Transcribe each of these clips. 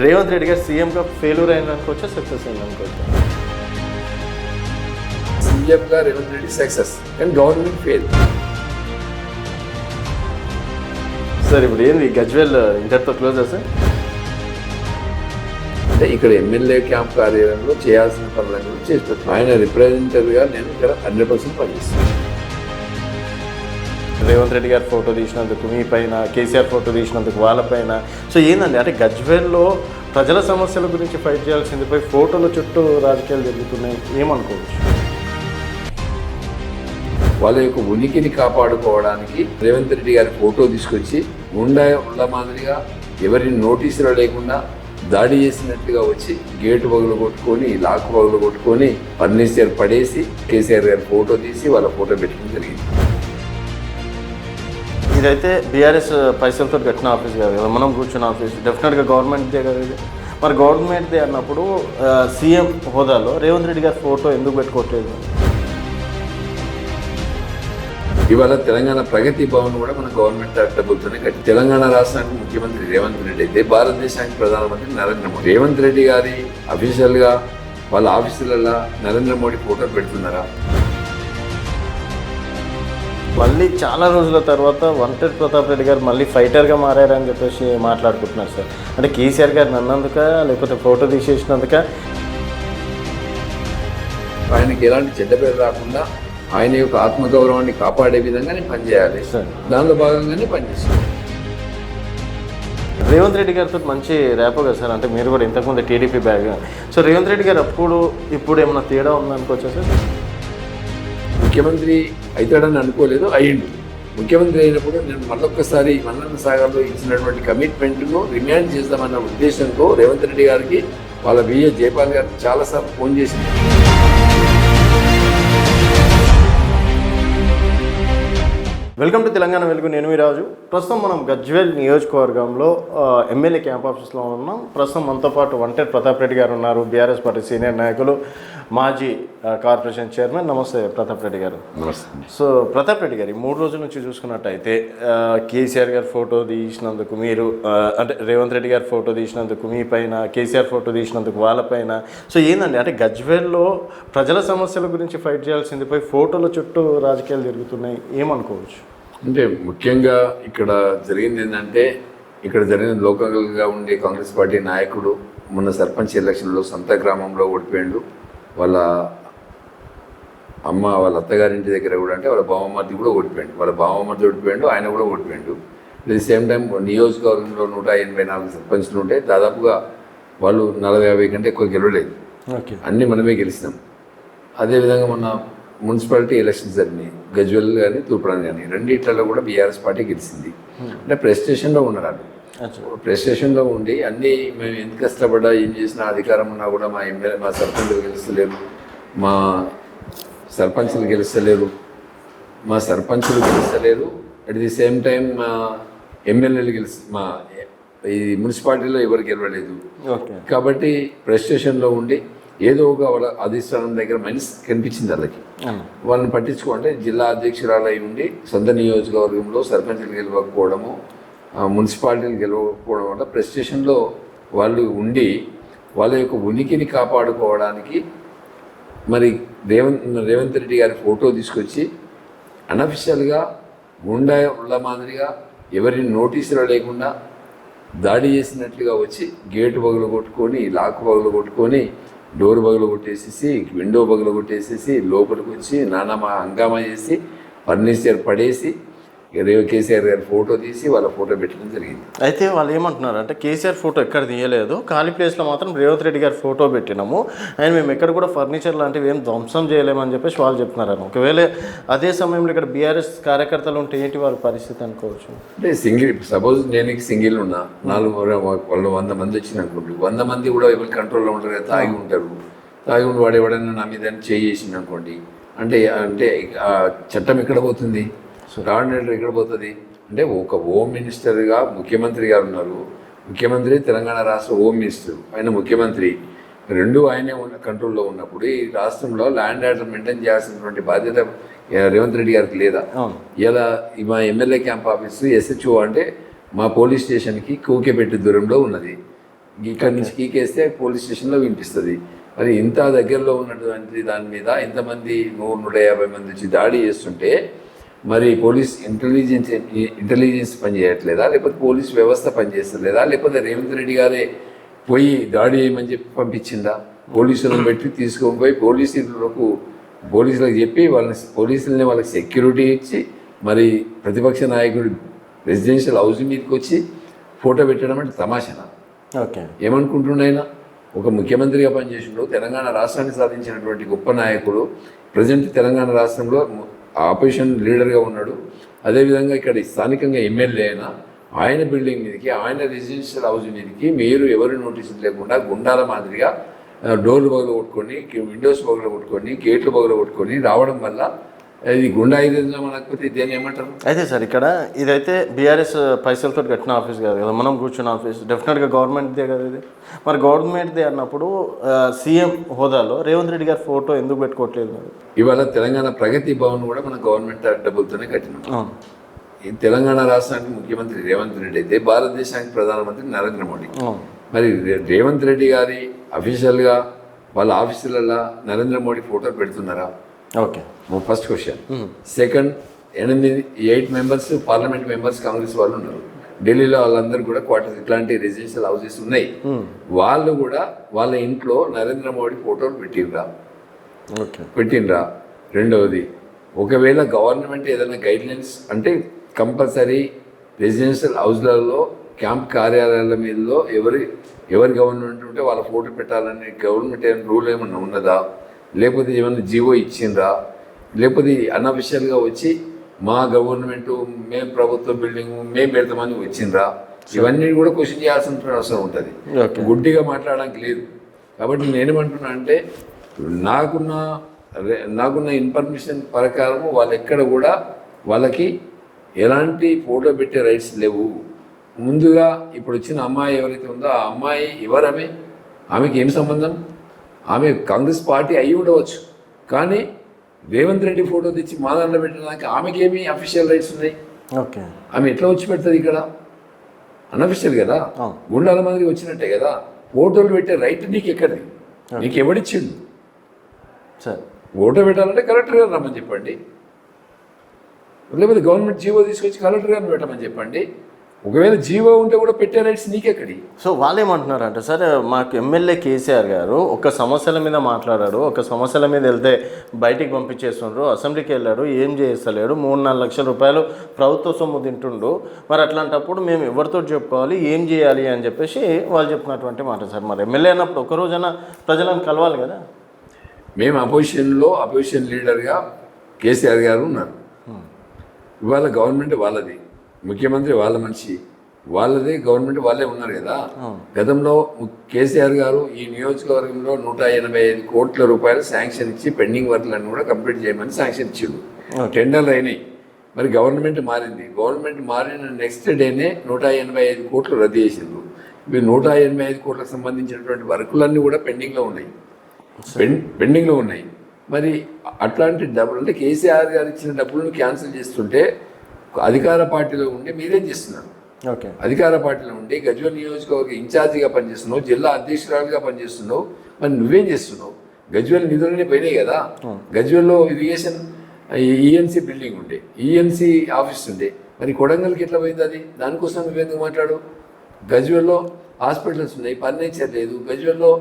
రేవంత్ రెడ్డి గారు సీఎంగా ఫెయిల్యూర్ అయిన అనుకోవచ్చా, సక్సెస్ అయిన అనుకోవచ్చా? సీఎంగా రేవంత్ రెడ్డి సక్సెస్ కానీ గవర్నమెంట్ ఫెయిల్. సార్ ఇప్పుడు ఏంది గజ్వేల్ ఇంటర్తో క్లోజ్ సార్? అంటే ఇక్కడ ఎమ్మెల్యే క్యాంప్ కార్యాలయంలో చేయాల్సిన పనులను చేసి పెట్టాను. ఆయన రిప్రజెంటేటివ్గా నేను ఇక్కడ 100% పనిచేస్తాను. రేవంత్ రెడ్డి గారు ఫోటో తీసినందుకు మీ పైన, కేసీఆర్ ఫోటో తీసినందుకు వాళ్ళపైన, సో ఏందండి అంటే గజ్వేల్లో ప్రజల సమస్యల గురించి ఫైట్ చేయాల్సింది పోయి ఫోటోల చుట్టూ రాజకీయాలు జరుగుతున్నాయి, ఏమనుకోవచ్చు? వాళ్ళ యొక్క ఉనికిని కాపాడుకోవడానికి రేవంత్ రెడ్డి గారి ఫోటో తీసుకొచ్చి గుండా ఉన్న మాదిరిగా ఎవరిని నోటీసులు లేకుండా దాడి చేసినట్టుగా వచ్చి గేటు పగులు కొట్టుకొని, లాక్ పగులు కొట్టుకొని, ఫర్నిచర్ పడేసి కేసీఆర్ గారి ఫోటో తీసి వాళ్ళ ఫోటో పెట్టడం జరిగింది. ఇదైతే బీఆర్ఎస్ పైసలతో కట్టిన ఆఫీస్ కాదు కదా, మనం కూర్చున్న ఆఫీస్, డెఫినెట్గా గవర్నమెంట్దే కదా ఇది. మరి గవర్నమెంట్దే అన్నప్పుడు సీఎం హోదాలో రేవంత్ రెడ్డి గారి ఫోటో ఎందుకు పెట్టుకోవట్లేదు? ఇవాళ తెలంగాణ ప్రగతి భవన్ కూడా మన గవర్నమెంట్ డబ్బులతోనే కట్టి, తెలంగాణ రాష్ట్రానికి ముఖ్యమంత్రి రేవంత్ రెడ్డి అయితే భారతదేశానికి ప్రధానమంత్రి నరేంద్ర మోడీ. రేవంత్ రెడ్డి గారి అఫీషియల్గా వాళ్ళ ఆఫీసులలో నరేంద్ర మోడీ ఫోటోలు పెడుతున్నారా? మళ్ళీ చాలా రోజుల తర్వాత వంటెడ్ ప్రతాప్ రెడ్డి గారు మళ్ళీ ఫైటర్గా మారారని చెప్పేసి మాట్లాడుకుంటున్నారు సార్. అంటే కేసీఆర్ గారిని అన్నందుక, లేకపోతే ఫోటో తీసేసినందుక? ఆయనకి ఎలాంటి చెడ్డ పేరు రాకుండా ఆయన యొక్క ఆత్మగౌరవాన్ని కాపాడే విధంగా నేను పనిచేయాలి సార్. దానిలో భాగంగానే పనిచేస్తాను. రేవంత్ రెడ్డి గారితో మంచి ర్యాపో కదా సార్, అంటే మీరు కూడా ఇంతకుముందు TDP bag. So Revanth Reddy గారు అప్పుడు ఇప్పుడు ఏమైనా తేడా ఉందనుకోవచ్చా సార్? ముఖ్యమంత్రి అవుతాడని అనుకోలేదు, అయ్యిండు. ముఖ్యమంత్రి అయినప్పుడు నేను మళ్ళొక్కసారి మల్లన్న సాగర్లో ఇచ్చినటువంటి కమిట్మెంట్ను రిమాండ్ చేద్దామన్న ఉద్దేశంతో రేవంత్ రెడ్డి గారికి వాళ్ళ విఎస్ జయపాల్ గారికి చాలాసార్లు ఫోన్ చేసింది. వెల్కమ్ టు తెలంగాణ వెలుగు, నేను మీ రాజు. ప్రస్తుతం మనం గజ్వేల్ నియోజకవర్గంలో ఎమ్మెల్యే క్యాంప్ ఆఫీస్లో ఉన్నాం. ప్రస్తుతం మనతో పాటు వంటెడ్ ప్రతాప్ రెడ్డి గారు ఉన్నారు, బీఆర్ఎస్ పార్టీ సీనియర్ నాయకులు, మాజీ కార్పొరేషన్ చైర్మన్. నమస్తే ప్రతాప్ రెడ్డి గారు. నమస్తే. సో ప్రతాప్ రెడ్డి గారు, 3 రోజుల నుంచి చూసుకున్నట్టయితే కేసీఆర్ గారి ఫోటో తీసినందుకు మీరు, అంటే రేవంత్ రెడ్డి గారి ఫోటో తీసినందుకు మీ పైన, కేసీఆర్ ఫోటో తీసినందుకు వాళ్ళపైన, సో ఏందండి అంటే గజ్వేల్లో ప్రజల సమస్యల గురించి ఫైట్ చేయాల్సింది పోయి ఫోటోల చుట్టూ రాజకీయాలు జరుగుతున్నాయి, ఏమనుకోవచ్చు? అంటే ముఖ్యంగా ఇక్కడ జరిగింది ఏంటంటే, ఇక్కడ జరిగిన లోకల్గా ఉండే కాంగ్రెస్ పార్టీ నాయకుడు మొన్న సర్పంచ్ ఎలక్షన్లో సొంత గ్రామంలో ఓడిపోయాడు. వాళ్ళ అమ్మ వాళ్ళ అత్తగారింటి దగ్గర కూడా, అంటే వాళ్ళ బావమర్ది కూడా ఓడిపోయాడు. వాళ్ళ బావమర్ది ఓడిపోయాడు, ఆయన కూడా ఓడిపోయాడు. అట్ ది సేమ్ టైం నియోజకవర్గంలో 184 సర్పంచ్లు ఉంటే దాదాపుగా వాళ్ళు 40-50 కంటే ఎక్కువ గెలవలేదు. ఓకే, అన్నీ మనమే గెలిచినాం. అదేవిధంగా మొన్న మున్సిపాలిటీ ఎలక్షన్స్ జరిగినాయి, గజ్వేల్ కానీ తూర్పురాన్ కానీ, రెండిట్లలో కూడా బీఆర్ఎస్ పార్టీ గెలిచింది. అంటే ప్రెస్ స్టేషన్లో ఉన్నారు. ప్రెస్ స్టేషన్లో ఉండి అన్నీ మేము ఎంత కష్టపడ్డా, ఏం చేసినా, అధికారం ఉన్నా కూడా మా ఎమ్మెల్యే, మా సర్పంచులు గెలుస్తలేరు, మా సర్పంచులు గెలుస్తలేరు, మా సర్పంచులు గెలుస్తలేరు, అట్ ది సేమ్ టైం మా ఎమ్మెల్యేలు మా ఈ మున్సిపాలిటీలో ఎవరు గెలవలేదు. కాబట్టి ప్రెస్ స్టేషన్లో ఉండి ఏదో ఒక వాళ్ళ అధిష్టానం దగ్గర మనిషి కనిపించింది వాళ్ళకి, వాళ్ళని పట్టించుకుంటే జిల్లా అధ్యక్షురాలై ఉండి సొంత నియోజకవర్గంలో సర్పంచులు గెలవకపోవడము, మున్సిపాలిటీలు గెలవకపోవడం వల్ల ప్రెస్ స్టేషన్లో వాళ్ళు ఉండి వాళ్ళ యొక్క ఉనికిని కాపాడుకోవడానికి మరి రేవంత్ రెడ్డి గారి ఫోటో తీసుకొచ్చి అనఫిషియల్గా గుండా ఉళ్ళ మాదిరిగా ఎవరిని నోటీసులు లేకుండా దాడి చేసినట్లుగా వచ్చి గేటు పగులు కొట్టుకొని, లాక్ పగులు కొట్టుకొని, డోర్ పగులు కొట్టేసేసి, విండో పగులు కొట్టేసేసి, లోపలికి వచ్చి నానా హంగామా చేసి, ఫర్నిచర్ పడేసి కేసీఆర్ గారి ఫోటో తీసి వాళ్ళ ఫోటో పెట్టడం జరిగింది. అయితే వాళ్ళు ఏమంటున్నారు అంటే కేసీఆర్ ఫోటో ఎక్కడ తీయలేదు, ఖాళీ ప్లేస్లో మాత్రం రేవంత్ రెడ్డి గారి ఫోటో పెట్టినాము, అండ్ మేము ఎక్కడ కూడా ఫర్నిచర్ లాంటివి ఏం ధ్వంసం చేయలేమని చెప్పేసి వాళ్ళు చెప్తున్నారు. ఒకవేళ అదే సమయంలో ఇక్కడ బీఆర్ఎస్ కార్యకర్తలు ఉంటే ఏంటి వాళ్ళ పరిస్థితి అనుకోవచ్చు? అంటే సింగిల్, సపోజ్ నేను సింగిల్ ఉన్నా, 100 మంది వచ్చిన అనుకోండి, 100 మంది కూడా ఎవరి కంట్రోల్లో ఉంటారు కదా, తాగి ఉంటారు. తాగి ఉండి వాడు ఎవడైనా నా మీద చేసింది అనుకోండి, అంటే అంటే చట్టం ఎక్కడ పోతుంది, ఆర్డినేటర్ ఎక్కడ పోతుంది? అంటే ఒక హోమ్ మినిస్టర్గా ముఖ్యమంత్రి గారు ఉన్నారు, ముఖ్యమంత్రి తెలంగాణ రాష్ట్ర హోమ్ మినిస్టర్, ఆయన ముఖ్యమంత్రి, రెండు ఆయనే ఉన్న కంట్రోల్లో ఉన్నప్పుడు ఈ రాష్ట్రంలో ల్యాండ్ ఆర్డర్ మెయింటైన్ చేయాల్సినటువంటి బాధ్యత రేవంత్ రెడ్డి గారికి లేదా? ఇలా మా ఎమ్మెల్యే క్యాంప్ ఆఫీసు SHO అంటే మా పోలీస్ స్టేషన్కి కూకేపెట్టి దూరంలో ఉన్నది. ఇక్కడి నుంచి కీకేస్తే పోలీస్ స్టేషన్లో వినిపిస్తుంది. మరి ఇంత దగ్గరలో ఉన్నటువంటి దాని మీద ఇంతమంది 100-150 మంది వచ్చి దాడి చేస్తుంటే మరి పోలీస్ ఇంటెలిజెన్స్ పనిచేయట్లేదా, లేకపోతే పోలీస్ వ్యవస్థ పనిచేస్తలేదా, లేకపోతే రేవంత్ రెడ్డి గారే పోయి దాడి చేయమని చెప్పి పంపించిందా? పోలీసులను పెట్టి తీసుకొని పోయి పోలీసులకు చెప్పి వాళ్ళకి సెక్యూరిటీ ఇచ్చి మరి ప్రతిపక్ష నాయకుడు రెసిడెన్షియల్ హౌస్ మీదకి వచ్చి ఫోటో పెట్టడం అంటే తమాషనా? ఓకే, ఏమనుకుంటున్నాయినా? ఒక ముఖ్యమంత్రిగా పనిచేసిండు, తెలంగాణ రాష్ట్రాన్ని సాధించినటువంటి గొప్ప నాయకుడు, ప్రజెంట్ తెలంగాణ రాష్ట్రంలో ఆపోజిషన్ లీడర్గా ఉన్నాడు. అదేవిధంగా ఇక్కడ స్థానికంగా ఎమ్మెల్యే అయినా ఆయన బిల్డింగ్ మీదకి, ఆయన రెసిడెన్షియల్ హౌస్ మీదకి మీరు ఎవరు నోటీసులు లేకుండా గుండాల మాదిరిగా డోర్లు పగలు కొట్టుకొని, విండోస్ పగలు కొట్టుకొని, గేట్లు పగలు కొట్టుకొని రావడం వల్ల ఇది గుండాయిజంగా మనకపోతే దేని ఏమంటారు? అయితే సార్ ఇక్కడ ఇదైతే బీఆర్ఎస్ పైసలతో కట్టిన ఆఫీస్ కాదు కదా, మనం కూర్చున్న ఆఫీస్ డెఫినెట్గా గవర్నమెంట్దే కదా ఇది. మరి గవర్నమెంట్దే అన్నప్పుడు సీఎం హోదాలో రేవంత్ రెడ్డి గారి ఫోటో ఎందుకు పెట్టుకోవట్లేదు? ఇవాళ తెలంగాణ ప్రగతి భవన్ కూడా మన గవర్నమెంట్ డబ్బులతోనే కట్టినాం. ఈ తెలంగాణ రాష్ట్రానికి ముఖ్యమంత్రి రేవంత్ రెడ్డి అయితే భారతదేశానికి ప్రధానమంత్రి నరేంద్ర మోడీ. మరి రేవంత్ రెడ్డి గారి అఫీషియల్గా వాళ్ళ ఆఫీసులలో నరేంద్ర మోడీ ఫోటో పెడుతున్నారా? Okay, first question. Second, 8 members parliament members Congress వాళ్ళు ఉన్నారు ఢిల్లీలో. వాళ్ళందరూ కూడా క్వార్టర్స్ ఇట్లాంటి రెసిడెన్షియల్ హౌసెస్ ఉన్నాయి. వాళ్ళు కూడా వాళ్ళ ఇంట్లో నరేంద్ర మోడీ ఫోటోలు పెట్టిండ్రా? రెండవది, ఒకవేళ గవర్నమెంట్ ఏదైనా గైడ్లైన్స్ అంటే కంపల్సరీ రెసిడెన్షియల్ హౌస్లలో క్యాంప్ కార్యాలయాల మీదలో ఎవరి గవర్నమెంట్ ఉంటే వాళ్ళ ఫోటో పెట్టాలని గవర్నమెంట్ ఏమైనా రూల్ ఏమన్నా ఉన్నదా? లేకపోతే ఏమన్నా జీవో ఇచ్చిండ్రా? లేకపోతే అన్అఫిషియల్గా వచ్చి మా గవర్నమెంటు మేము ప్రభుత్వ బిల్డింగ్ మేము పెడతామని వచ్చిండ్రా? ఇవన్నీ కూడా క్వశ్చన్ చేయాల్సిన అవసరం ఉంటుంది. గుడ్డిగా మాట్లాడడానికి లేదు. కాబట్టి నేనేమంటున్నా అంటే నాకున్న ఇన్ఫర్మేషన్ ప్రకారం వాళ్ళు ఎక్కడ కూడా వాళ్ళకి ఎలాంటి ఫోటో పెట్టే రైట్స్ లేవు. ముందుగా ఇప్పుడు వచ్చిన అమ్మాయి ఎవరైతే ఉందో ఆ అమ్మాయి ఆమెకి ఏం సంబంధం? ఆమె కాంగ్రెస్ పార్టీ అయి ఉండవచ్చు, కానీ రేవంత్ రెడ్డి ఫోటో తెచ్చి మా దాంట్లో పెట్టడానికి ఆమెకేమి అఫీషియల్ రైట్స్ ఉన్నాయి? ఓకే, ఆమె ఎట్లా వచ్చి పెడుతుంది ఇక్కడ? అన్అఫీషియల్ కదా, గుండాల మందికి వచ్చినట్టే కదా. ఫోటోలు పెట్టే రైట్ నీకు ఎక్కడిది? నీకు ఎవడిచ్చిండు? సార్ ఫోటో పెట్టాలంటే కలెక్టర్ గారు రమ్మని చెప్పండి, లేకపోతే గవర్నమెంట్ జీవో తీసుకొచ్చి కలెక్టర్ గారిని పెట్టమని చెప్పండి. ఒకవేళ జీవో ఉంటే కూడా పెట్టే రైట్స్ నీకెక్కడి? సో వాళ్ళు ఏమంటున్నారంటే సార్, మాకు ఎమ్మెల్యే కేసీఆర్ గారు ఒక సమస్యల మీద మాట్లాడాడు, ఒక సమస్యల మీద వెళ్తే బయటికి పంపించేస్తుండ్రు, అసెంబ్లీకి వెళ్ళాడు, ఏం చేస్తలేడు, 3-4 లక్షల రూపాయలు ప్రభుత్వ సొమ్ము తింటుండు. మరి అట్లాంటప్పుడు మేము ఎవరితో చెప్పుకోవాలి, ఏం చేయాలి అని చెప్పేసి వాళ్ళు చెప్పినటువంటి మాట సార్. మరి ఎమ్మెల్యే అన్నప్పుడు ఒకరోజైనా ప్రజలను కలవాలి కదా. మేము అపోజిషన్ లీడర్గా కేసీఆర్ గారు ఉన్నారు. ఇవాళ గవర్నమెంట్ వాళ్ళది, ముఖ్యమంత్రి వాళ్ళ మనిషి, వాళ్ళదే గవర్నమెంట్ వాళ్ళే ఉన్నారు కదా. గతంలో కేసీఆర్ గారు ఈ నియోజకవర్గంలో 185 కోట్ల రూపాయలు శాంక్షన్ ఇచ్చి పెండింగ్ వర్క్లన్నీ కూడా కంప్లీట్ చేయమని శాంక్షన్ ఇచ్చిండు. టెండర్లు అయినాయి. మరి గవర్నమెంట్ మారింది. గవర్నమెంట్ మారిన నెక్స్ట్ డేనే 185 కోట్లు రద్దు చేసిండ్రు. ఇవి 185 కోట్లకు సంబంధించినటువంటి వర్కులన్నీ కూడా పెండింగ్లో ఉన్నాయి. మరి అట్లాంటి డబ్బులు అంటే కేసీఆర్ గారు ఇచ్చిన డబ్బులను క్యాన్సిల్ చేస్తుంటే అధికార పార్టీలో ఉండి మీరేం చేస్తున్నారు? ఓకే, అధికార పార్టీలో ఉండి గజ్వేల్ నియోజకవర్గ ఇన్ఛార్జిగా పనిచేస్తున్నావు, జిల్లా అధ్యక్షురాలుగా పనిచేస్తున్నావు. మరి నువ్వేం చేస్తున్నావు? గజ్వేల్ నిధులనే పోయినాయి కదా. గజ్వేల్లో ఇరిగేషన్ ఈఎన్సీ బిల్డింగ్ ఉండే, ఈఎన్సీ ఆఫీస్ ఉండే, మరి కొడంగల్కి ఎట్లా పోయింది అది? దానికోసం నువ్వెందుకు మాట్లాడు? గజ్వేల్లో హాస్పిటల్స్ ఉన్నాయి, ఫర్నిచర్ లేదు. గజ్వేల్లో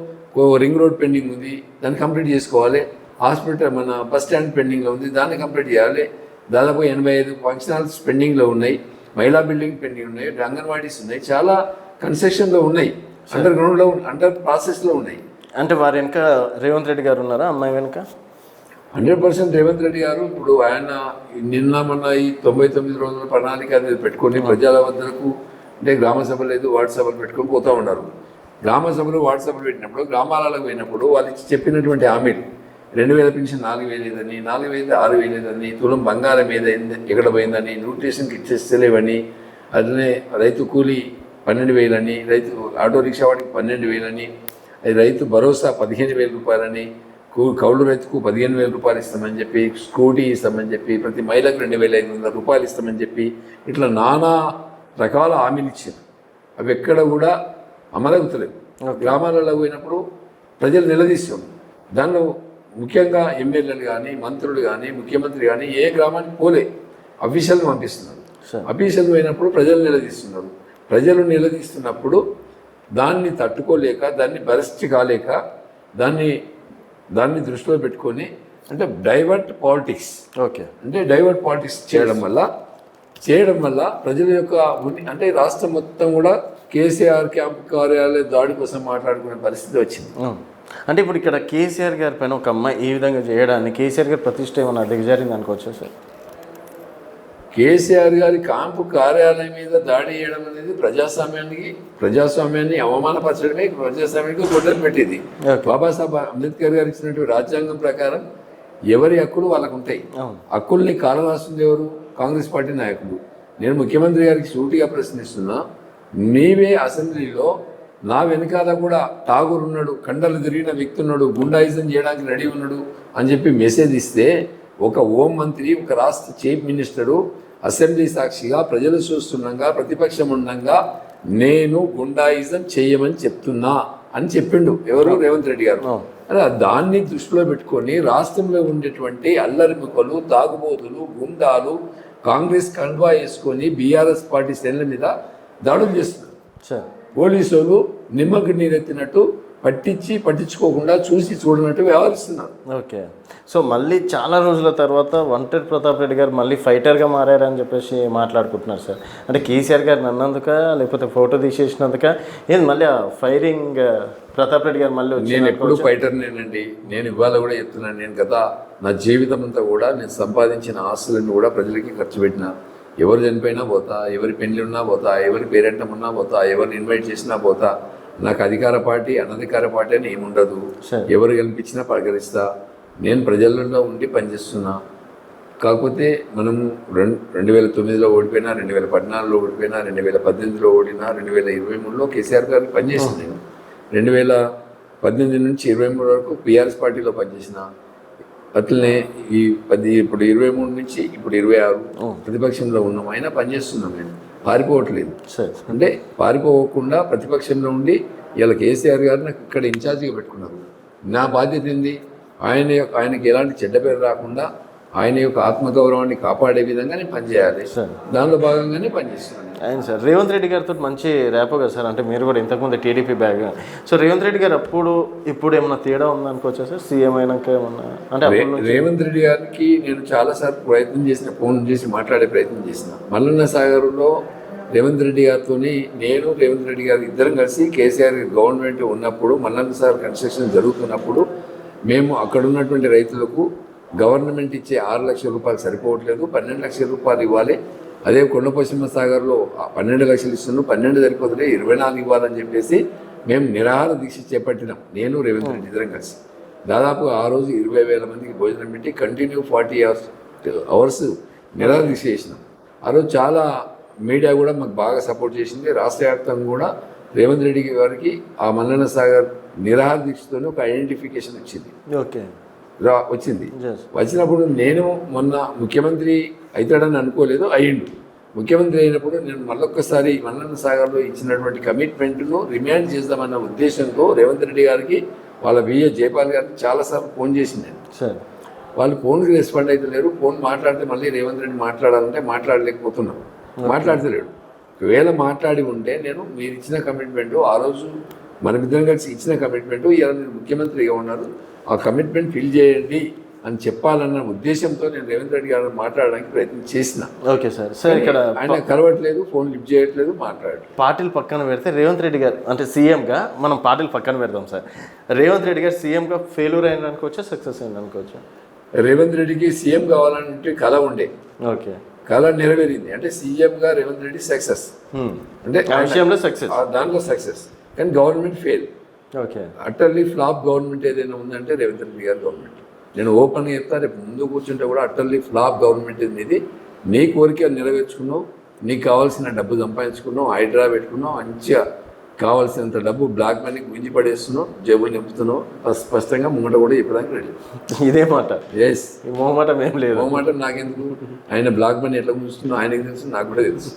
రింగ్ రోడ్ పెండింగ్ ఉంది, దాన్ని కంప్లీట్ చేసుకోవాలి. హాస్పిటల్ మన బస్ స్టాండ్ పెండింగ్లో ఉంది, దాన్ని కంప్లీట్ చేయాలి. దాదాపు 85 ఫంక్షన్ హాల్స్ పెండింగ్లో ఉన్నాయి, మహిళా బిల్డింగ్ పెండింగ్ ఉన్నాయి, అంగన్వాడీస్ ఉన్నాయి, చాలా కన్స్ట్రక్షన్లో ఉన్నాయి, అండర్ ప్రాసెస్లో ఉన్నాయి. అంటే వారి వెనుక రేవంత్ రెడ్డి గారు ఉన్నారా? అమ్మాయి వెనుక 100% రేవంత్ రెడ్డి గారు. ఇప్పుడు ఆయన మొన్న ఈ 99 రోజుల ప్రణాళిక అనేది పెట్టుకొని ప్రజల వద్దకు అంటే గ్రామ సభలు లేదు, వార్డు సభలు పెట్టుకొని పోతూ ఉన్నారు. గ్రామ సభలు వార్డు సభలు పెట్టినప్పుడు, గ్రామాలకు పోయినప్పుడు వాళ్ళు చెప్పినటువంటి హామీలు 2000 పెన్షన్ 4000 లేదని, 4000 6000 లేదని, తులం బంగారం ఏదైంది ఎక్కడ పోయిందని, న్యూట్రిషన్కి ఇచ్చేస్తలేవని, అట్లనే రైతు కూలీ 12,000 అని, రైతు ఆటో రిక్షా వాడికి 12,000 అని, రైతు భరోసా 15,000 రూపాయలని, కౌలు రైతుకు 15,000 రూపాయలు ఇస్తామని చెప్పి, స్కూటీ ఇస్తామని చెప్పి, ప్రతి మహిళకు 2,500 రూపాయలు ఇస్తామని చెప్పి, ఇట్లా నానా రకాల హామీలు ఇచ్చారు. అవి ఎక్కడ కూడా అమలవుతలేవు. గ్రామాలలో పోయినప్పుడు ప్రజలు నిలదీస్తాం. దానిలో ముఖ్యంగా ఎమ్మెల్యేలు కానీ మంత్రులు కానీ ముఖ్యమంత్రి కానీ ఏ గ్రామానికి పోలే, అఫీషియల్ని పంపిస్తున్నారు. అఫీషియల్ పోయినప్పుడు ప్రజలు నిలదీస్తున్నారు. ప్రజలు నిలదీస్తున్నప్పుడు దాన్ని తట్టుకోలేక, దాన్ని బరెస్ట్ కాలేక, దాన్ని దృష్టిలో పెట్టుకొని అంటే డైవర్ట్ పాలిటిక్స్, ఓకే, అంటే డైవర్ట్ పాలిటిక్స్ చేయడం వల్ల ప్రజల యొక్క అంటే రాష్ట్రం మొత్తం కూడా కేసీఆర్ క్యాంపు కార్యాలయ దాడి కోసం మాట్లాడుకునే పరిస్థితి వచ్చింది. అంటే ఇప్పుడు ఇక్కడ కేసీఆర్ గారి పైన ఒక అమ్మాయి ఈ విధంగా చేయడాన్ని కేసీఆర్ గారి ప్రతిష్ట ఏమన్నా దిగజారింది అనుకోవచ్చా సార్? కేసీఆర్ గారి క్యాంపు కార్యాలయం మీద దాడి చేయడం అనేది ప్రజాస్వామ్యాన్ని అవమానపరచడమే ప్రజాస్వామ్యానికి గొడ్డలు పెట్టింది. బాబాసాహెబ్ అంబేద్కర్ గారు ఇచ్చినటువంటి రాజ్యాంగం ప్రకారం ఎవరి హక్కులు వాళ్ళకు ఉంటాయి. హక్కుల్ని కాలరాస్తుంది ఎవరు? కాంగ్రెస్ పార్టీ నాయకులు. నేను ముఖ్యమంత్రి గారికి సూటిగా ప్రశ్నిస్తున్నా, నీవే అసెంబ్లీలో నా వెనకాల కూడా ఠాగూర్ ఉన్నాడు, కండలు తిరిగిన వ్యక్తి ఉన్నాడు, గుండాయిజం చేయడానికి రెడీ ఉన్నాడు అని చెప్పి మెసేజ్ ఇస్తే ఒక హోం మంత్రి, ఒక రాష్ట్ర చీఫ్ మినిస్టరు అసెంబ్లీ సాక్షిగా ప్రజలు చూస్తుండగా, ప్రతిపక్షం ఉండగా నేను గుండాయిజం చేయమని చెప్తున్నా అని చెప్పిండు. ఎవరు? రేవంత్ రెడ్డి గారు. అలా దాన్ని దృష్టిలో పెట్టుకొని రాష్ట్రంలో ఉండేటువంటి అల్లరిముకలు, తాగుబోతులు, గుండాలు కాంగ్రెస్ కండువా వేసుకొని బీఆర్ఎస్ పార్టీ శ్రేణుల మీద దాడులు చేస్తున్నారు. పోలీసు వాళ్ళు నిమ్మకి నీరెత్తినట్టు పట్టించుకోకుండా చూసి చూడనట్టు వ్యవహరిస్తున్నారు. ఓకే, సో మళ్ళీ చాలా రోజుల తర్వాత వంటెడ్ ప్రతాప్ రెడ్డి గారు మళ్ళీ ఫైటర్గా మారారని చెప్పేసి మాట్లాడుకుంటున్నారు సార్. అంటే కేసీఆర్ గారిని అన్నందుక, లేకపోతే ఫోటో తీసేసినందుక, ఏది మళ్ళీ ఆ ఫైరింగ్ ప్రతాప్ రెడ్డి గారు మళ్ళీ వచ్చి? నేను ఎప్పుడు ఫైటర్నేనండి. నేను ఇవాళ కూడా చెప్తున్నాను, నేను కదా నా జీవితం అంతా కూడా నేను సంపాదించిన ఆస్తులను కూడా ప్రజలకి ఖర్చు పెట్టిన. ఎవరు చనిపోయినా పోతా, ఎవరి పెళ్లి ఉన్నా పోతా, ఎవరి పేరెంటం ఉన్నా పోతా, ఎవరిని ఇన్వైట్ చేసినా పోతా. నాకు అధికార పార్టీ అనధికార పార్టీ అని ఏముండదు. ఎవరు గెలిపించినా పలకరిస్తా. నేను ప్రజలలో ఉండి పనిచేస్తున్నా. కాకపోతే మనము 2009లో ఓడిపోయినా, 2014లో ఓడిపోయినా, 2018లో ఓడినా, 2023లో కేసీఆర్ గారు పనిచేసింది. నేను 2018 నుంచి 23 వరకు బీఆర్ఎస్ పార్టీలో పనిచేసిన. అట్లనే ఇప్పుడు 23 నుంచి ఇప్పుడు 26 ప్రతిపక్షంలో ఉన్నాం. అయినా పనిచేస్తున్నాం. నేను పారిపోవట్లేదు. అంటే పారిపోకుండా ప్రతిపక్షంలో ఉండి ఇలా కేసీఆర్ గారు నాకు ఇక్కడ ఇన్ఛార్జిగా పెట్టుకున్నారు. నా బాధ్యత ఏంది? ఆయనకి ఎలాంటి చెడ్డ పేరు రాకుండా ఆయన యొక్క ఆత్మగౌరవాన్ని కాపాడే విధంగా నేను పనిచేయాలి. దానిలో భాగంగానే పనిచేస్తున్నాను. ఆయన సార్ రేవంత్ రెడ్డి గారితో మంచి ర్యాపో కదా సార్. అంటే మీరు కూడా ఇంతకుముందు TDP bag. So Revanth Reddy గారు ఇప్పుడు ఏమన్నా తేడా ఉందనుకోవచ్చా సార్? సీఎం అయినాక ఏమన్నా? అంటే రేవంత్ రెడ్డి గారికి నేను చాలాసార్లు ప్రయత్నం చేసిన, ఫోన్ చేసి మాట్లాడే ప్రయత్నం చేసిన. మల్లన్న సాగర్లో రేవంత్ రెడ్డి గారితో నేను రేవంత్ రెడ్డి గారు ఇద్దరం కలిసి కేసీఆర్ గవర్నమెంట్ ఉన్నప్పుడు, మల్లన్న సాగర్ కన్స్ట్రక్షన్ జరుగుతున్నప్పుడు మేము అక్కడ ఉన్నటువంటి రైతులకు గవర్నమెంట్ ఇచ్చే 6 లక్షల రూపాయలు సరిపోవట్లేదు, 12 లక్షల రూపాయలు ఇవ్వాలి. అదే కొండపోచమ్మ సాగర్లో 12 లక్షలు ఇస్తున్నాం, 12 సరిపోతుంటే 24 ఇవ్వాలని చెప్పేసి మేము నిరాహార దీక్ష చేపట్టినాం. నేను రేవంత్ రెడ్డి ఇద్దరం కలిసి దాదాపు ఆ రోజు 20,000 మందికి భోజనం పెట్టి కంటిన్యూ 40 అవర్స్ నిరాహార దీక్ష చేసినాం. ఆ రోజు చాలా మీడియా కూడా మాకు బాగా సపోర్ట్ చేసింది. రాష్ట్ర వ్యాప్తంగా కూడా రేవంత్ రెడ్డి గారికి ఆ మల్లన్న సాగర్ నిరాహార దీక్షతోనే ఒక ఐడెంటిఫికేషన్ వచ్చింది. వచ్చినప్పుడు నేను మొన్న ముఖ్యమంత్రి అవుతాడని అనుకోలేదు, అయ్యిండు. ముఖ్యమంత్రి అయినప్పుడు నేను మళ్ళొక్కసారి మల్లన్న సాగర్లో ఇచ్చినటువంటి కమిట్మెంట్ను రిమాండ్ చేద్దామన్న ఉద్దేశంతో రేవంత్ రెడ్డి గారికి వాళ్ళ విఏ జయపాల్ గారికి చాలాసార్లు ఫోన్ చేసింది నేను. వాళ్ళు ఫోన్కి రెస్పాండ్ అయితే లేరు. ఫోన్ మాట్లాడితే మళ్ళీ రేవంత్ రెడ్డి మాట్లాడాలంటే మాట్లాడలేకపోతున్నాను, మాట్లాడతలేడు. ఒకవేళ మాట్లాడి ఉంటే నేను మీరు ఇచ్చిన కమిట్మెంట్ ఆ రోజు మనమిద్దరం కలిసి ఇచ్చిన కమిట్మెంట్ ఇలా మీరు ముఖ్యమంత్రిగా ఉన్నారు, ఆ కమిట్మెంట్ ఫిల్ చేయండి అని చెప్పాలన్న ఉద్దేశంతో నేను రేవంత్ రెడ్డి గారు మాట్లాడడానికి ప్రయత్నం చేసిన. Okay sir. సార్ ఇక్కడ ఆయన కలవట్లేదు, ఫోన్ లిఫ్ట్ చేయట్లేదు, మాట్లాడలేదు. పార్టీలు పక్కన పెడితే రేవంత్ రెడ్డి గారు అంటే సీఎంగా మనం పార్టీలు పక్కన పెడదాం సార్. రేవంత్ రెడ్డి గారు సీఎంగా ఫెయిల్యూర్ అయింది అనుకోవచ్చా, సక్సెస్ అయింది అనుకోవచ్చా? రేవంత్ రెడ్డికి సీఎం కావాలంటే కళ ఉండే. ఓకే, కళ నెరవేరింది. అంటే సీఎంగా రేవంత్ రెడ్డి సక్సెస్, అంటే సక్సెస్, దాంట్లో సక్సెస్. కానీ government fail. Okay, utterly flop government ఏదైనా ఉందంటే రేవంత్ రెడ్డి గారి గవర్నమెంట్. నేను ఓపెన్గా చెప్తా, రేపు ముందు కూర్చుంటే కూడా అటర్లీ ఫ్లాప్ గవర్నమెంట్ ఇది. నీ కోరిక నెరవేర్చుకున్నావు, నీకు కావాల్సిన డబ్బు సంపాదించుకున్నావు, హైడ్రా పెట్టుకున్నావు, మంచిగా కావాల్సినంత డబ్బు బ్లాక్ మనీ గుంజి పడేస్తున్నావు, జేబులు నింపుతున్నావు, స్పష్టంగా ముంగట కూడా చెప్పడానికి రెడీ. ఇదే మాట, ఎస్, ఈ మొహమాటం ఏం లేదు. మాట నాకెందుకు, ఆయన బ్లాక్ మనీ ఎట్లా గుంజుస్తున్నావు ఆయనకి తెలుసు, నాకు కూడా తెలుసు.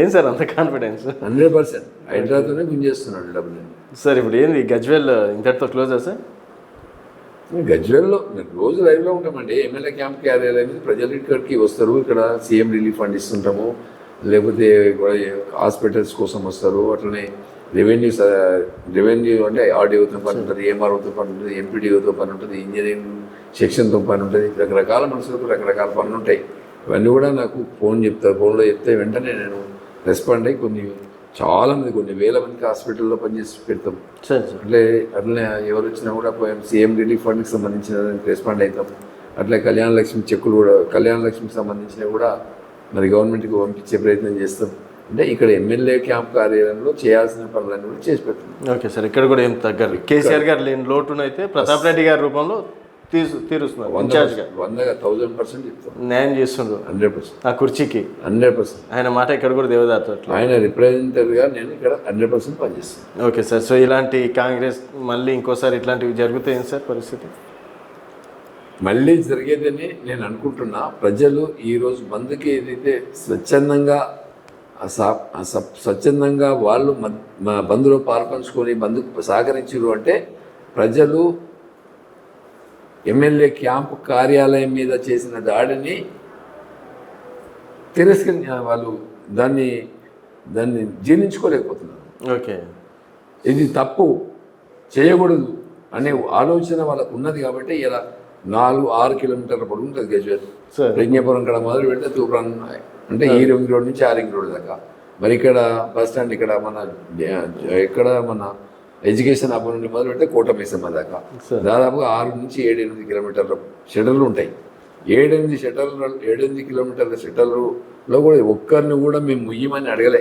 ఏం సార్ అంత కాన్ఫిడెన్స్? 100% హైడ్రాతోనే గుంజేస్తున్నాడు డబ్బులు. సార్ ఇప్పుడు ఏంది గజ్వేల్ ఇంతటితో క్లోజా సార్? గజ్వేల్లో మేము రోజు లైవ్లో ఉంటామండి. ఎమ్మెల్యే క్యాంప్ కార్యాలయం అనేది ప్రజల ఇక్కడికి వస్తారు, ఇక్కడ సీఎం రిలీఫ్ ఫండ్ ఇస్తుంటాము, లేకపోతే హాస్పిటల్స్ కోసం వస్తారు, అట్లనే రెవెన్యూ అంటే ఆర్డీఓతో పని ఉంటుంది, ఏఎంఆర్ఓతో పని ఉంటుంది, ఎంపీడీఓతో పని ఉంటుంది, ఇంజనీరింగ్ సెక్షన్తో పని ఉంటుంది, రకరకాల మనుషులకు రకరకాల పనులు ఉంటాయి. ఇవన్నీ కూడా నాకు ఫోన్లో చెప్తే వెంటనే నేను రెస్పాండ్ అయ్యి చాలామంది కొన్ని వేల మందికి హాస్పిటల్లో పనిచేసి పెడతాం. అట్లనే ఎవరు వచ్చినా కూడా సీఎం రిలీఫ్ ఫండ్కి సంబంధించిన రెస్పాండ్ అవుతాం. అట్లే కళ్యాణ లక్ష్మి చెక్కులు కూడా, కళ్యాణ లక్ష్మికి సంబంధించినవి కూడా మరి గవర్నమెంట్కి పంపించే ప్రయత్నం చేస్తాం. అంటే ఇక్కడ ఎమ్మెల్యే క్యాంప్ కార్యాలయంలో చేయాల్సిన పనులన్నీ కూడా చేసి పెడతాం. ఓకే సార్, ఇక్కడ కూడా ఏం తగ్గదు. కేసీఆర్ గారు లేని లోటునైతే ప్రతాప్ రెడ్డి గారి రూపంలో తీరుస్తున్నారు. 1000% చెప్తాం, న్యాయం చేస్తుండ్రు 100%. ఆ కుర్చీకి 100%. ఆయన మాట ఇక్కడ కూడా దేవదాత, ఆయన రిప్రజెంటేటివ్గా నేను ఇక్కడ 100% పనిచేస్తాను. ఓకే సార్, సో ఇలాంటి కాంగ్రెస్ మళ్ళీ ఇంకోసారి ఇట్లాంటివి జరుగుతాయి సార్ పరిస్థితి? మళ్ళీ జరిగేదని నేను అనుకుంటున్నా. ప్రజలు ఈరోజు బంద్కి ఏదైతే స్వచ్ఛందంగా వాళ్ళు బంద్లో పాల్పంచుకొని బంద్కు సహకరించారు అంటే ప్రజలు ఎమ్మెల్యే క్యాంపు కార్యాలయం మీద చేసిన దాడిని వాళ్ళు దాన్ని జీర్ణించుకోలేకపోతున్నారు. ఓకే, ఇది తప్పు, చేయకూడదు అనే ఆలోచన వాళ్ళకు ఉన్నది కాబట్టి ఇలా 4-6 కిలోమీటర్ల పొడుగు ఉంటుంది గజ్వేల్. ప్రజ్ఞాపురం ఇక్కడ మొదలు పెడితే తూప్రాన్ అంటే ఈ రింగ్ రోడ్ నుంచి ఆ రింగ్ రోడ్ దాకా. మరి ఇక్కడ బస్ స్టాండ్ ఇక్కడ మన ఎడ్యుకేషన్ అప్పుడు నుండి మొదలు పెడితే కోటమేసమ్మ దాకా దాదాపుగా 6 నుంచి 7-8 కిలోమీటర్ల షెటర్లు ఉంటాయి. 7-8 కిలోమీటర్ల షెటర్లో కూడా ఒక్కరిని కూడా మేము ముయ్యమని అడగలే.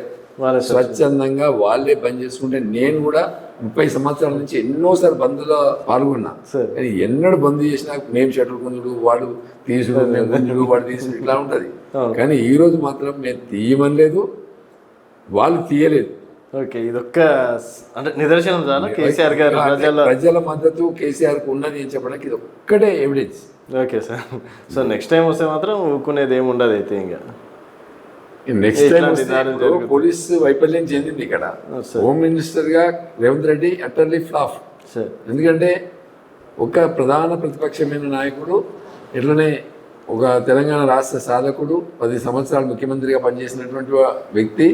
స్వచ్ఛందంగా వాళ్ళే బంద్ చేసుకుంటే నేను కూడా 30 సంవత్సరాల నుంచి ఎన్నోసార్లు బంద్లో పాల్గొన్నా. కానీ ఎన్నడూ బంద్ చేసినా మేము షెటర్ కొందుడు, వాడు తీసుడు, మేము కొందుడు, వాడు తీసుడు, ఇట్లా ఉంటుంది. కానీ ఈరోజు మాత్రం మేము తీయమని లేదు, వాళ్ళు తీయలేదు. ఓకే, ఇదొక్క అంటే నిదర్శనం చాలా కేసీఆర్ గారు ప్రజల మద్దతు కేసీఆర్కి ఉన్నది అని చెప్పడానికి ఇది ఒక్కటే evidence. Okay sir, so next time వస్తే మాత్రం ఊరుకునేది ఏమి ఉండదు అయితే. ఇంకా నెక్స్ట్ టైం పోలీస్ వైఫల్యం చెందింది ఇక్కడ. హోమ్ మినిస్టర్గా రేవంత్ రెడ్డి అటర్లీ ఫ్లాప్. ఎందుకంటే ఒక ప్రధాన ప్రతిపక్షమైన నాయకుడు, ఇట్లనే ఒక తెలంగాణ రాష్ట్ర సాధకుడు, 10 సంవత్సరాలు ముఖ్యమంత్రిగా పనిచేసినటువంటి వ్యక్తి,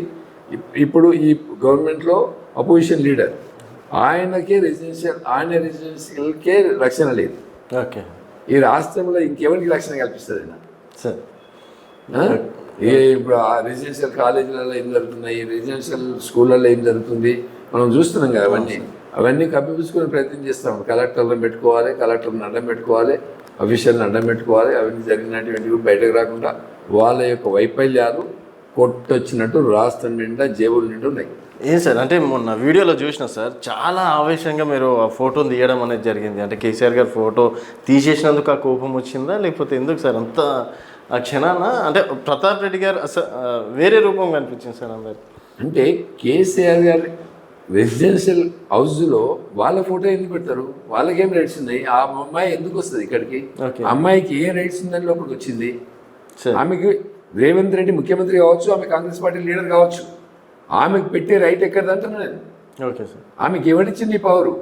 ఇప్పుడు ఈ గవర్నమెంట్లో అపోజిషన్ లీడర్, ఆయనకే రెసిడెన్షియల్కే రక్షణ లేదు. ఓకే, ఈ రాష్ట్రంలో ఇంకెవరికి రక్షణ కల్పిస్తుంది సార్? ఇప్పుడు ఆ రెసిడెన్షియల్ కాలేజీలలో ఏం జరుగుతున్నాయి, రెసిడెన్షియల్ స్కూళ్ళల్లో ఏం జరుగుతుంది మనం చూస్తున్నాం కదా. అవన్నీ కప్పిపుచ్చుకునే ప్రయత్నం చేస్తాం. కలెక్టర్లను పెట్టుకోవాలి, కలెక్టర్ని అడ్డం పెట్టుకోవాలి, అఫీషియల్ని అడ్డం పెట్టుకోవాలి. అవన్నీ జరిగినటువంటి బయటకు రాకుండా వాళ్ళ యొక్క వైఫల్యాలు కొట్టొచ్చినట్టు రాష్ట్రం నిండా జేబుల నిండా ఉన్నాయి. ఏం సార్, అంటే మొన్న వీడియోలో చూసిన సార్, చాలా ఆవేశంగా మీరు ఆ ఫోటోని తీయడం అనేది జరిగింది. అంటే కేసీఆర్ గారు ఫోటో తీసేసినందుకు ఆ కోపం వచ్చిందా, లేకపోతే ఎందుకు సార్ అంత ఆ క్షణాన? అంటే ప్రతాప్ రెడ్డి గారు వేరే రూపం కనిపించింది సార్ అందరికి. అంటే కేసీఆర్ గారు రెసిడెన్షియల్ హౌస్లో వాళ్ళ ఫోటో ఎందుకు పెడతారు? వాళ్ళకేం రైట్స్ ఉన్నాయి? ఆ అమ్మాయి ఎందుకు వస్తుంది ఇక్కడికి? అమ్మాయికి ఏ రైట్స్ ఉందని లోపలికి వచ్చింది? ఆమెకి రేవంత్ రెడ్డి ముఖ్యమంత్రి కావచ్చు, ఆమె కాంగ్రెస్ పార్టీ లీడర్ కావచ్చు, ఆమెకు పెట్టే రైట్ ఎక్కడదంటున్నా నేను. ఓకే సార్, ఆమెకి ఎవరిచ్చింది పవరు?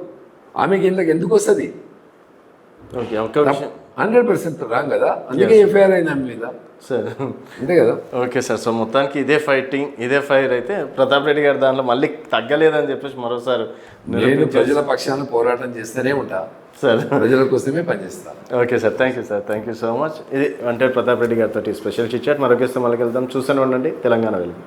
ఆమెకి ఇందులోకి ఎందుకు వస్తుంది? 100% రాంగ్ కదా, అందుకే ఎఫ్ఐఆర్ అయింది ఆమె మీద సార్. అంతే కదా. ఓకే సార్, సో మొత్తానికి ఇదే ఫైర్ అయితే ప్రతాప్ రెడ్డి గారి దాంట్లో మళ్ళీ తగ్గలేదని చెప్పేసి మరోసారి నేను ప్రజల పక్షాన పోరాటం చేస్తూనే ఉంటా సార్, ప్రజల కోసమే పనిచేస్తాను. Okay sir, thank you so much. ఇది అంటే ప్రతాప్ రెడ్డి గారితో స్పెషల్ చిట్ చాట్. మరొక మళ్ళీ వెళ్దాం. చూస్తూనే ఉండండి తెలంగాణ వెలుగు.